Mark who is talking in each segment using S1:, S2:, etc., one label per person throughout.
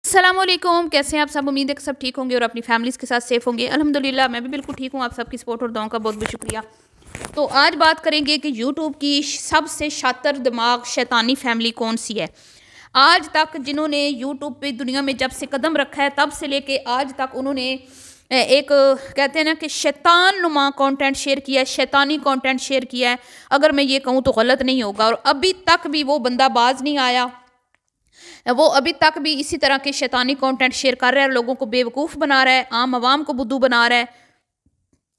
S1: السلام علیکم، کیسے ہیں آپ سب؟ امید ہے کہ سب ٹھیک ہوں گے اور اپنی فیملیز کے ساتھ سیف ہوں گے۔ الحمدللہ میں بھی بالکل ٹھیک ہوں۔ آپ سب کی سپورٹ اور دعاؤں کا بہت بہت شکریہ۔ تو آج بات کریں گے کہ یوٹیوب کی سب سے شاطر دماغ شیطانی فیملی کون سی ہے۔ آج تک جنہوں نے یوٹیوب پہ دنیا میں جب سے قدم رکھا ہے تب سے لے کے آج تک انہوں نے ایک کہتے ہیں نا کہ شیطان نما کانٹینٹ شیئر کیا ہے، شیطانی کانٹینٹ شیئر کیا ہے۔ اگر میں یہ کہوں تو غلط نہیں ہوگا، اور ابھی تک بھی وہ بندہ باز نہیں آیا۔ وہ ابھی تک بھی اسی طرح کے شیطانی کانٹینٹ شیئر کر رہا ہے، لوگوں کو بیوقوف بنا رہا ہے، عام عوام کو بدھو بنا رہا ہے۔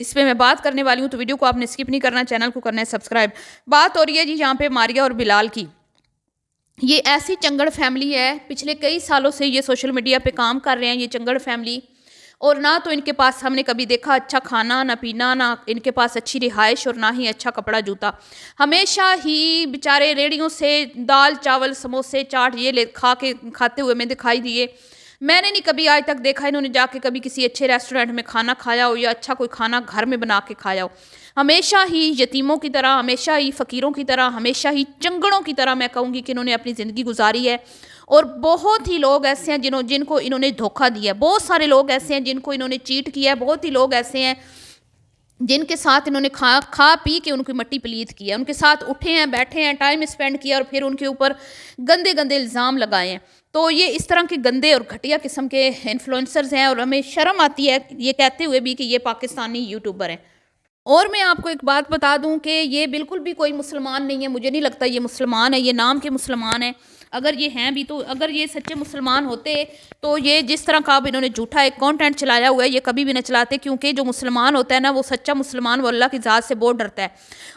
S1: اس پہ میں بات کرنے والی ہوں، تو ویڈیو کو آپ نے سکپ نہیں کرنا، چینل کو کرنا ہے سبسکرائب۔ بات ہو رہی ہے جی یہاں پہ ماریہ اور بلال کی۔ یہ ایسی چنگڑ فیملی ہے، پچھلے کئی سالوں سے یہ سوشل میڈیا پہ کام کر رہے ہیں یہ چنگڑ فیملی، اور نہ تو ان کے پاس ہم نے کبھی دیکھا اچھا کھانا نہ پینا، نہ ان کے پاس اچھی رہائش اور نہ ہی اچھا کپڑا جوتا۔ ہمیشہ ہی بیچارے ریڑیوں سے دال چاول سموسے چاٹ یہ کھاتے ہوئے میں دکھائی دیے۔ میں نے نہیں کبھی آج تک دیکھا انہوں نے جا کے کبھی کسی اچھے ریسٹورینٹ میں کھانا کھایا ہو یا اچھا کوئی کھانا گھر میں بنا کے کھایا ہو۔ ہمیشہ ہی یتیموں کی طرح، ہمیشہ ہی فقیروں کی طرح، ہمیشہ ہی چنگڑوں کی طرح میں کہوں گی کہ انہوں نے اپنی زندگی گزاری ہے۔ اور بہت ہی لوگ ایسے ہیں جن کو انہوں نے دھوکہ دیا ہے، بہت سارے لوگ ایسے ہیں جن کو انہوں نے چیٹ کیا ہے، بہت ہی لوگ ایسے ہیں جن کے ساتھ انہوں نے کھا پی کے ان کی مٹی پلیت کی ہے، ان کے ساتھ اٹھے ہیں، بیٹھے ہیں، ٹائم اسپینڈ کیا اور پھر ان کے اوپر گندے گندے الزام لگائے ہیں۔ تو یہ اس طرح کے گندے اور گھٹیا قسم کے انفلوئنسرز ہیں، اور ہمیں شرم آتی ہے یہ کہتے ہوئے بھی کہ یہ پاکستانی یوٹیوبر ہیں۔ اور میں آپ کو ایک بات بتا دوں کہ یہ بالکل بھی کوئی مسلمان نہیں ہے، مجھے نہیں لگتا یہ مسلمان ہے، یہ نام کے مسلمان ہیں۔ اگر یہ ہیں بھی تو اگر یہ سچے مسلمان ہوتے تو یہ جس طرح کا اب انہوں نے جھوٹا ایک کانٹینٹ چلایا ہوا ہے یہ کبھی بھی نہ چلاتے، کیونکہ جو مسلمان ہوتا ہے نا وہ سچا مسلمان وہ اللہ کی ذات سے بہت ڈرتا ہے،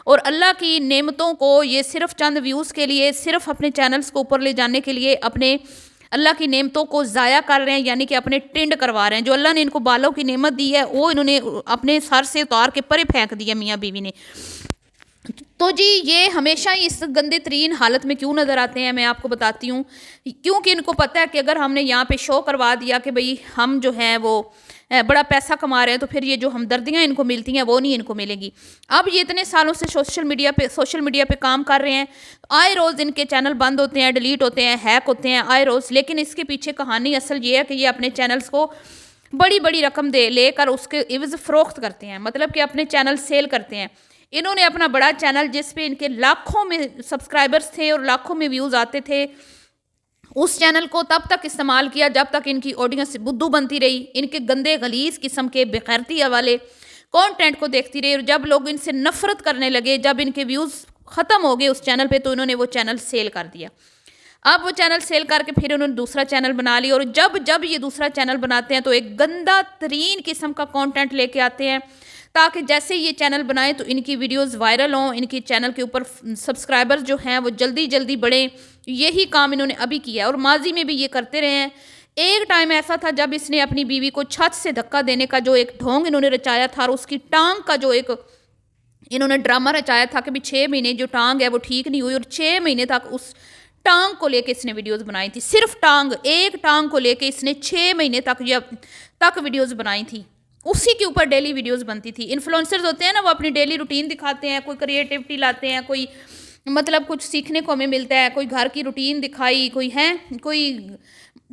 S1: اور اللہ کی نعمتوں کو یہ صرف چند ویوز کے لیے، صرف اپنے چینلز کو اوپر لے جانے کے لیے اپنے اللہ کی نعمتوں کو ضائع کر رہے ہیں، یعنی کہ اپنے ٹنڈ کروا رہے ہیں۔ جو اللہ نے ان کو بالوں کی نعمت دی ہے وہ انہوں نے اپنے سر سے اتار کے پرے پھینک دیا میاں بیوی نے۔ تو جی یہ ہمیشہ ہی اس گندے ترین حالت میں کیوں نظر آتے ہیں میں آپ کو بتاتی ہوں، کیونکہ ان کو پتہ ہے کہ اگر ہم نے یہاں پہ شو کروا دیا کہ بھئی ہم جو ہیں وہ بڑا پیسہ کما رہے ہیں، تو پھر یہ جو ہمدردیاں ان کو ملتی ہیں وہ نہیں ان کو ملیں گی۔ اب یہ اتنے سالوں سے سوشل میڈیا پہ کام کر رہے ہیں، آئے روز ان کے چینل بند ہوتے ہیں، ڈیلیٹ ہوتے ہیں، ہیک ہوتے ہیں آئے روز، لیکن اس کے پیچھے کہانی اصل یہ ہے کہ یہ اپنے چینلز کو بڑی بڑی رقم لے کر اس کے عوض فروخت کرتے ہیں، مطلب کہ اپنے چینل سیل کرتے ہیں۔ انہوں نے اپنا بڑا چینل جس پہ ان کے لاکھوں میں سبسکرائبرز تھے اور لاکھوں میں ویوز آتے تھے، اس چینل کو تب تک استعمال کیا جب تک ان کی آڈینس بدھو بنتی رہی، ان کے گندے غلیظ قسم کے بے غیرتی والے کانٹینٹ کو دیکھتی رہی، اور جب لوگ ان سے نفرت کرنے لگے، جب ان کے ویوز ختم ہو گئے اس چینل پہ، تو انہوں نے وہ چینل سیل کر دیا۔ اب وہ چینل سیل کر کے پھر انہوں نے دوسرا چینل بنا لیا، اور جب یہ دوسرا چینل بناتے ہیں تو ایک گندا ترین قسم کا کانٹینٹ لے کے آتے ہیں، تاکہ جیسے یہ چینل بنائیں تو ان کی ویڈیوز وائرل ہوں، ان کی چینل کے اوپر سبسکرائبر جو ہیں وہ جلدی جلدی بڑھیں۔ یہی کام انہوں نے ابھی کیا ہے اور ماضی میں بھی یہ کرتے رہے ہیں۔ ایک ٹائم ایسا تھا جب اس نے اپنی بیوی کو چھت سے دھکا دینے کا جو ایک ڈھونگ انہوں نے رچایا تھا، اور اس کی ٹانگ کا جو ایک انہوں نے ڈرامہ رچایا تھا کہ بھی 6 مہینے جو ٹانگ ہے وہ ٹھیک نہیں ہوئی، اور 6 مہینے تک اس ٹانگ کو لے کے اس نے ویڈیوز بنائی تھی، صرف ایک ٹانگ کو لے کے اس نے 6 مہینے تک ویڈیوز بنائی تھی، اسی کے اوپر ڈیلی ویڈیوز بنتی تھی۔ انفلوئنسرز ہوتے ہیں نا، وہ اپنی ڈیلی روٹین دکھاتے ہیں، کوئی کریٹیوٹی لاتے ہیں، کوئی مطلب کچھ سیکھنے کو ہمیں ملتا ہے، کوئی گھر کی روٹین دکھائی،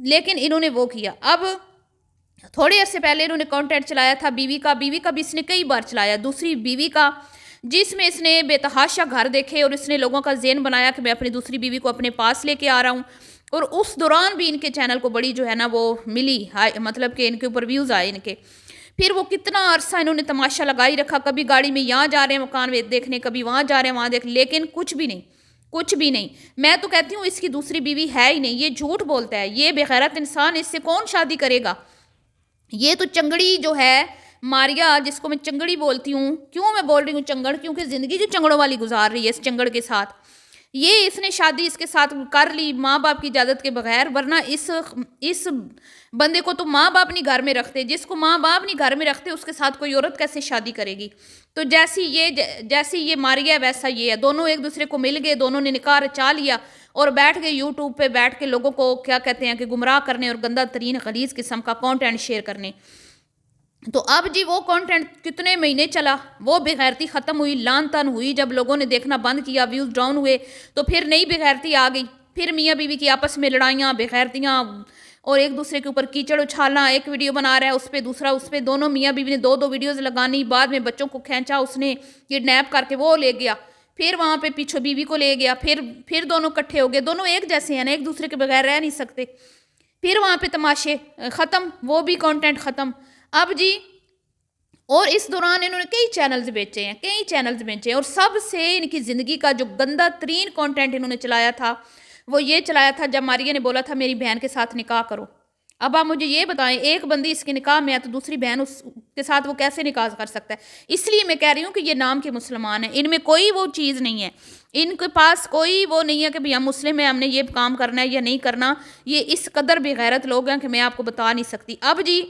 S1: لیکن انہوں نے وہ کیا۔ اب تھوڑے عرصے پہلے انہوں نے کانٹینٹ چلایا تھا بیوی کا بھی اس نے کئی بار چلایا، دوسری بیوی کا، جس میں اس نے بے تحاشا گھر دیکھے اور اس نے لوگوں کا ذہن بنایا کہ میں اپنی دوسری بیوی کو اپنے پاس لے کے آ رہا ہوں، اور اس دوران بھی ان کے چینل کو بڑی جو ہے نا وہ ملی، مطلب کہ ان کے اوپر ویوز آئے ان کے۔ پھر وہ کتنا عرصہ انہوں نے تماشا لگائی رکھا، کبھی گاڑی میں یہاں جا رہے ہیں مکان دیکھنے، کبھی وہاں جا رہے ہیں وہاں دیکھنے، لیکن کچھ بھی نہیں۔ میں تو کہتی ہوں اس کی دوسری بیوی ہے ہی نہیں، یہ جھوٹ بولتا ہے، یہ بے غیرت انسان، اس سے کون شادی کرے گا؟ یہ تو چنگڑی جو ہے ماریہ، جس کو میں چنگڑی بولتی ہوں، کیوں میں بول رہی ہوں چنگڑ؟ کیونکہ زندگی جو چنگڑوں والی گزار رہی ہے اس چنگڑ کے ساتھ، یہ اس نے شادی اس کے ساتھ کر لی ماں باپ کی اجازت کے بغیر، ورنہ اس بندے کو تو ماں باپ نہیں گھر میں رکھتے، جس کو ماں باپ نہیں گھر میں رکھتے اس کے ساتھ کوئی عورت کیسے شادی کرے گی؟ تو جیسی یہ ماریہ ویسا یہ ہے، دونوں ایک دوسرے کو مل گئے، دونوں نے نکاح رچا لیا اور بیٹھ گئے یوٹیوب پہ، بیٹھ کے لوگوں کو کیا کہتے ہیں کہ گمراہ کرنے اور گندہ ترین غلیظ قسم کا کانٹینٹ شیئر کرنے۔ تو اب جی وہ کانٹینٹ کتنے مہینے چلا، وہ بے غیرتی ختم ہوئی، لان تان ہوئی، جب لوگوں نے دیکھنا بند کیا، ویوز ڈاؤن ہوئے، تو پھر نئی بے غیرتی آ گئی، پھر میاں بیوی کی آپس میں لڑائیاں، بے غیرتیاں، اور ایک دوسرے کے اوپر کیچڑ اچھالنا. ایک ویڈیو بنا رہا ہے اس پہ دوسرا اس پہ, دونوں میاں بیوی نے دو ویڈیوز لگانی. بعد میں بچوں کو کھینچا اس نے, کڈنیپ کر کے وہ لے گیا, پھر وہاں پہ پیچھے بیوی کو لے گیا, پھر دونوں کٹھے ہو گئے. دونوں ایک جیسے ہیں نا, ایک دوسرے کے بغیر رہ نہیں سکتے. پھر وہاں پہ تماشے ختم, وہ بھی کانٹینٹ ختم. اب جی, اور اس دوران انہوں نے کئی چینلز بیچے ہیں, اور سب سے ان کی زندگی کا جو گندہ ترین کانٹینٹ انہوں نے چلایا تھا وہ یہ چلایا تھا جب ماریہ نے بولا تھا میری بہن کے ساتھ نکاح کرو. اب آپ مجھے یہ بتائیں, ایک بندی اس کے نکاح میں ہے تو دوسری بہن اس کے ساتھ وہ کیسے نکاح کر سکتا ہے؟ اس لیے میں کہہ رہی ہوں کہ یہ نام کے مسلمان ہیں, ان میں کوئی وہ چیز نہیں ہے, ان کے پاس کوئی وہ نہیں ہے کہ بھئی ہم مسلم ہیں, ہم نے یہ کام کرنا ہے یا نہیں کرنا. یہ اس قدر بے غیرت لوگ ہیں کہ میں آپ کو بتا نہیں سکتی. اب جی,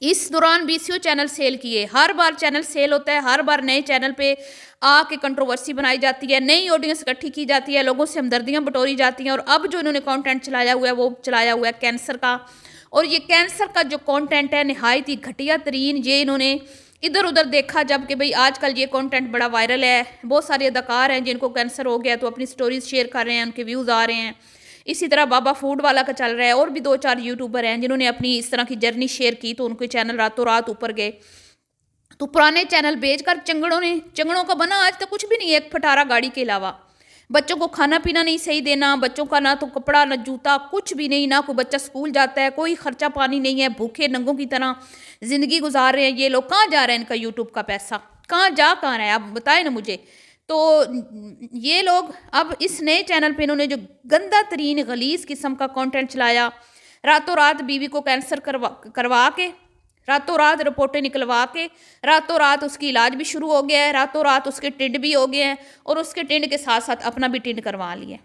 S1: اس دوران BCO چینل سیل کیے, ہر بار چینل سیل ہوتا ہے, ہر بار نئے چینل پہ آ کے کنٹروورسی بنائی جاتی ہے, نئی آڈینس اکٹھی کی جاتی ہے, لوگوں سے ہمدردیاں بٹوری جاتی ہیں. اور اب جو انہوں نے کانٹینٹ چلایا ہوا ہے وہ چلایا ہوا ہے کینسر کا, اور یہ کینسر کا جو کانٹینٹ ہے نہایت ہی گھٹیا ترین. یہ انہوں نے ادھر ادھر دیکھا جب کہ بھئی آج کل یہ کانٹینٹ بڑا وائرل ہے, بہت سارے اداکار ہیں جن کو کینسر ہو گیا تو اپنی سٹوریز شیئر کر رہے ہیں, ان کے ویوز آ رہے ہیں. اسی طرح بابا فوڈ والا کا چل رہا ہے, اور بھی 2-4 یوٹیوبر ہیں جنہوں نے اپنی اس طرح کی جرنی شیئر کی تو ان کے چینل راتوں رات اوپر گئے. تو پرانے چینل بیچ کر چنگڑوں کا بنا آج تک کچھ بھی نہیں ہے, ایک پھٹارا گاڑی کے علاوہ. بچوں کو کھانا پینا نہیں صحیح دینا, بچوں کا نہ تو کپڑا نہ جوتا, کچھ بھی نہیں, نہ کوئی بچہ اسکول جاتا ہے, کوئی خرچہ پانی نہیں ہے, بھوکے ننگوں کی طرح زندگی گزار رہے ہیں. یہ لوگ کہاں جا رہے ہیں, ان کا یوٹیوب کا پیسہ کہاں رہا ہے, آپ بتائیں نا مجھے. تو یہ لوگ اب اس نئے چینل پہ انہوں نے جو گندہ ترین غلیظ قسم کا کانٹینٹ چلایا, راتوں رات بیوی کو کینسر کروا کے, راتوں رات رپورٹیں نکلوا کے, راتوں رات اس کی علاج بھی شروع ہو گیا ہے, راتوں رات اس کے ٹنڈ بھی ہو گئے ہیں, اور اس کے ٹنڈ کے ساتھ ساتھ اپنا بھی ٹنڈ کروا لیے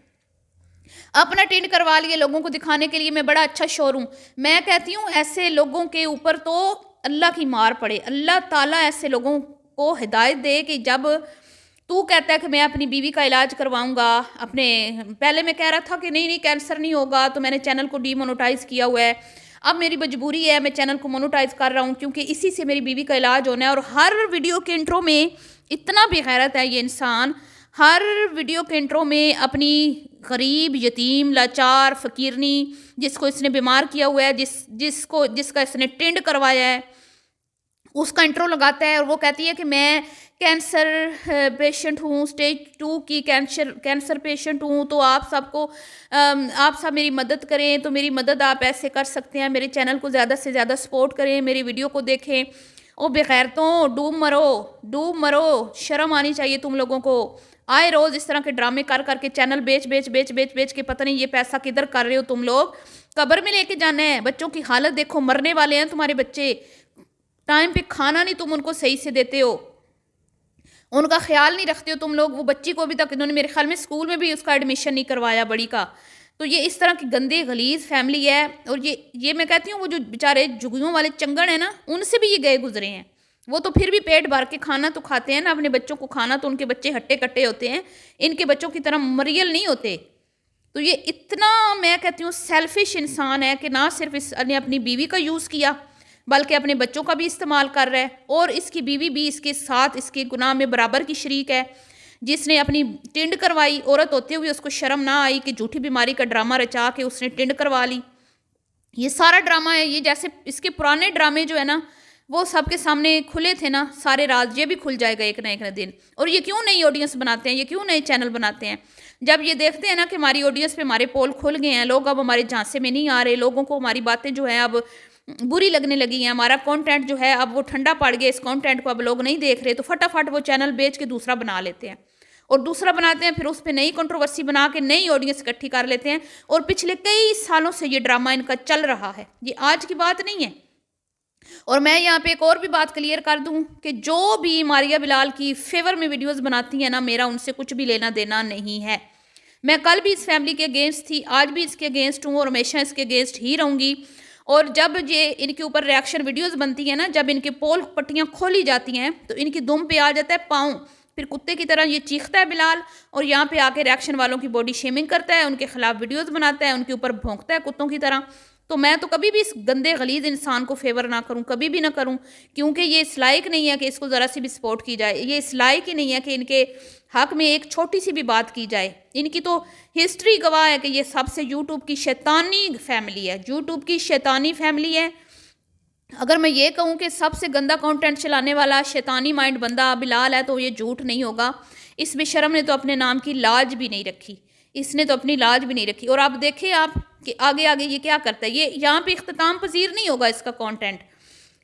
S1: لوگوں کو دکھانے کے لیے میں بڑا اچھا شور ہوں. میں کہتی ہوں ایسے لوگوں کے اوپر تو اللہ کی مار پڑے. اللہ تعالیٰ ایسے لوگوں کو ہدایت دے کہ جب تو کہتا ہے کہ میں اپنی بیوی کا علاج کرواؤں گا, پہلے میں کہہ رہا تھا کہ نہیں کینسر نہیں ہوگا تو میں نے چینل کو ڈی مونوٹائز کیا ہوا ہے, اب میری مجبوری ہے میں چینل کو مونوٹائز کر رہا ہوں کیونکہ اسی سے میری بیوی کا علاج ہونا ہے. اور ہر ویڈیو کے انٹرو میں اتنا بے غیرت ہے یہ انسان, ہر ویڈیو کے انٹرو میں اپنی غریب یتیم لاچار فقیرنی جس کو اس نے بیمار کیا ہوا ہے, جس کا اس نے ٹنڈ کروایا ہے, اس کا انٹرو لگاتا ہے, اور وہ کہتی ہے کہ میں کینسر پیشنٹ ہوں, اسٹیج 2 کی کینسر پیشنٹ ہوں, تو آپ سب میری مدد کریں. تو میری مدد آپ ایسے کر سکتے ہیں, میرے چینل کو زیادہ سے زیادہ سپورٹ کریں, میری ویڈیو کو دیکھیں. او بغیرتوں, ڈوب مرو, شرم آنی چاہیے تم لوگوں کو. آئے روز اس طرح کے ڈرامے کر کے چینل بیچ کے پتہ نہیں یہ پیسہ کدھر کر رہے ہو تم لوگ. قبر میں لے کے جانا ہے. بچوں کی حالت دیکھو, مرنے والے ہیں تمہارے بچے, ٹائم پہ کھانا نہیں تم ان کو صحیح سے دیتے ہو, ان کا خیال نہیں رکھتے ہو تم لوگ. وہ بچی کو بھی تک انہوں نے میرے خیال میں اسکول میں بھی اس کا ایڈمیشن نہیں کروایا بڑی کا. تو یہ اس طرح کی گندے غلیظ فیملی ہے. اور یہ میں کہتی ہوں وہ جو بیچارے جگیوں والے چنگڑ ہیں نا, ان سے بھی یہ گئے گزرے ہیں. وہ تو پھر بھی پیٹ بھر کے کھانا تو کھاتے ہیں نا, اپنے بچوں کو کھانا, تو ان کے بچے ہٹے کٹے ہوتے ہیں, ان کے بچوں کی طرح مریل نہیں ہوتے. تو یہ اتنا میں کہتی ہوں سیلفش انسان ہے کہ نہ صرف اس نے اپنی بیوی کا یوز کیا بلکہ اپنے بچوں کا بھی استعمال کر رہا ہے, اور اس کی بیوی بھی اس کے ساتھ اس کے گناہ میں برابر کی شریک ہے, جس نے اپنی ٹنڈ کروائی. عورت ہوتے ہوئے اس کو شرم نہ آئی کہ جھوٹی بیماری کا ڈرامہ رچا کے اس نے ٹنڈ کروا لی. یہ سارا ڈرامہ ہے. یہ جیسے اس کے پرانے ڈرامے جو ہے نا وہ سب کے سامنے کھلے تھے نا سارے راز, یہ بھی کھل جائے گا ایک نہ دن. اور یہ کیوں نئی آڈینس بناتے ہیں, یہ کیوں نئے چینل بناتے ہیں؟ جب یہ دیکھتے ہیں نا کہ ہماری آڈینس پہ ہمارے پول کھل گئے ہیں, لوگ اب ہمارے جھانسے میں نہیں آ رہے, لوگوں کو ہماری باتیں جو ہیں اب بری لگنے لگی ہیں, ہمارا کانٹینٹ جو ہے اب وہ ٹھنڈا پڑ گیا, اس کانٹینٹ کو اب لوگ نہیں دیکھ رہے, تو فٹافٹ وہ چینل بیچ کے دوسرا بنا لیتے ہیں, اور دوسرا بناتے ہیں, پھر اس پہ نئی کنٹروورسی بنا کے نئی آڈینس اکٹھی کر لیتے ہیں. اور پچھلے کئی سالوں سے یہ ڈرامہ ان کا چل رہا ہے, یہ آج کی بات نہیں ہے. اور میں یہاں پہ ایک اور بھی بات کلیئر کر دوں کہ جو بھی ماریہ بلال کی فیور میں ویڈیوز بناتی ہیں نا, میرا ان سے کچھ بھی لینا دینا نہیں ہے. میں کل بھی اس فیملی کے اگینسٹ تھی, آج بھی اس کے اگینسٹ ہوں, اور ہمیشہ اس کے اگینسٹ ہی رہوں گی. اور جب یہ ان کے اوپر ریاکشن ویڈیوز بنتی ہیں نا, جب ان کے پول پٹیاں کھولی جاتی ہیں تو ان کی دم پہ آ جاتا ہے پاؤں, پھر کتے کی طرح یہ چیختا ہے بلال, اور یہاں پہ آ کے ریاکشن والوں کی باڈی شیمنگ کرتا ہے, ان کے خلاف ویڈیوز بناتا ہے, ان کے اوپر بھونکتا ہے کتوں کی طرح. تو میں تو کبھی بھی اس گندے غلیظ انسان کو فیور نہ کروں، کبھی بھی نہ کروں، کیونکہ یہ اس لائق نہیں ہے کہ اس کو ذرا سی بھی سپورٹ کی جائے، یہ اس لائق ہی نہیں ہے کہ ان کے حق میں ایک چھوٹی سی بھی بات کی جائے۔ ان کی تو ہسٹری گواہ ہے کہ یہ سب سے یوٹیوب کی شیطانی فیملی ہے، یوٹیوب کی شیطانی فیملی ہے۔ اگر میں یہ کہوں کہ سب سے گندا کانٹینٹ چلانے والا شیطانی مائنڈ بندہ بلال ہے تو یہ جھوٹ نہیں ہوگا۔ اس بے شرم نے تو اپنے نام کی لاج بھی نہیں رکھی، اس نے تو اپنی لاج بھی نہیں رکھی۔ اور آپ دیکھیں آپ کہ آگے آگے یہ کیا کرتا ہے، یہ یہاں پہ اختتام پذیر نہیں ہوگا اس کا کانٹینٹ۔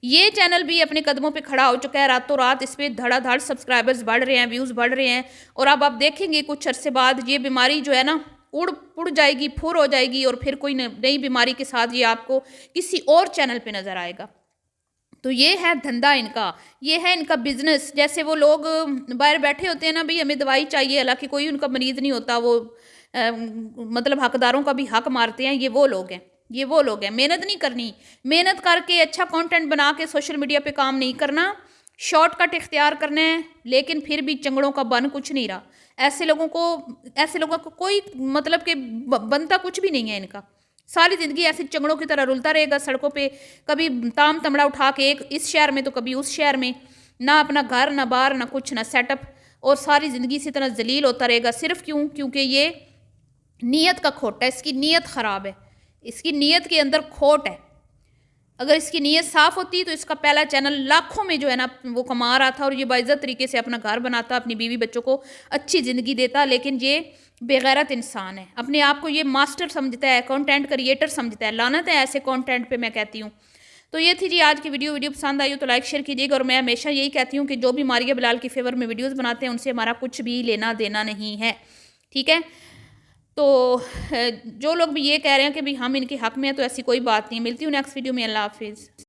S1: یہ چینل بھی اپنے قدموں پہ کھڑا ہو چکا ہے، راتوں رات اس پہ دھڑا دھڑ سبسکرائبرز بڑھ رہے ہیں، ویوز بڑھ رہے ہیں، اور اب آپ دیکھیں گے کچھ عرصے بعد یہ بیماری جو ہے نا اڑ جائے گی، پھر ہو جائے گی، اور پھر کوئی نئی بیماری کے ساتھ یہ آپ کو کسی اور چینل پہ نظر آئے گا۔ تو یہ ہے دھندا ان کا، یہ ہے ان کا بزنس۔ جیسے وہ لوگ باہر بیٹھے ہوتے ہیں نا، بھئی ہمیں دوائی چاہیے، حالانکہ کوئی ان کا مریض نہیں ہوتا، وہ مطلب حقداروں کا بھی حق مارتے ہیں، یہ وہ لوگ ہیں، یہ وہ لوگ ہیں۔ محنت نہیں کرنی، محنت کر کے اچھا کانٹینٹ بنا کے سوشل میڈیا پہ کام نہیں کرنا، شارٹ کٹ اختیار کرنا ہے، لیکن پھر بھی چنگڑوں کا بن کچھ نہیں رہا۔ ایسے لوگوں کو کوئی مطلب کہ بنتا کچھ بھی نہیں ہے ان کا، ساری زندگی ایسے چنگڑوں کی طرح رلتا رہے گا سڑکوں پہ، کبھی تام تمڑا اٹھا کے ایک اس شہر میں تو کبھی اس شہر میں، نہ اپنا گھر نہ بار نہ کچھ نہ سیٹ اپ، اور ساری زندگی اسی طرح ذلیل ہوتا رہے گا۔ صرف کیونکہ یہ نیت کا کھوٹا ہے، اس کی نیت خراب ہے، اس کی نیت کے اندر کھوٹ ہے۔ اگر اس کی نیت صاف ہوتی تو اس کا پہلا چینل لاکھوں میں جو ہے نا وہ کما رہا تھا، اور یہ باعزت طریقے سے اپنا گھر بناتا، اپنی بیوی بچوں کو اچھی زندگی دیتا، لیکن یہ بے غیرت انسان ہے، اپنے آپ کو یہ ماسٹر سمجھتا ہے، کنٹینٹ کریٹر سمجھتا ہے۔ لعنت ہے ایسے کنٹینٹ پہ، میں کہتی ہوں۔ تو یہ تھی جی آج کی ویڈیو پسند آئی ہو تو لائک شیئر کیجیے گا، اور میں ہمیشہ یہی کہتی ہوں کہ جو بھی ماریہ بلال کی فیور میں ویڈیوز بناتے ہیں ان سے ہمارا کچھ بھی لینا دینا نہیں ہے، ٹھیک ہے؟ تو جو لوگ بھی یہ کہہ رہے ہیں کہ بھی ہم ان کے حق میں ہیں، تو ایسی کوئی بات نہیں۔ ملتی ہوں نیکسٹ ویڈیو میں، اللہ حافظ۔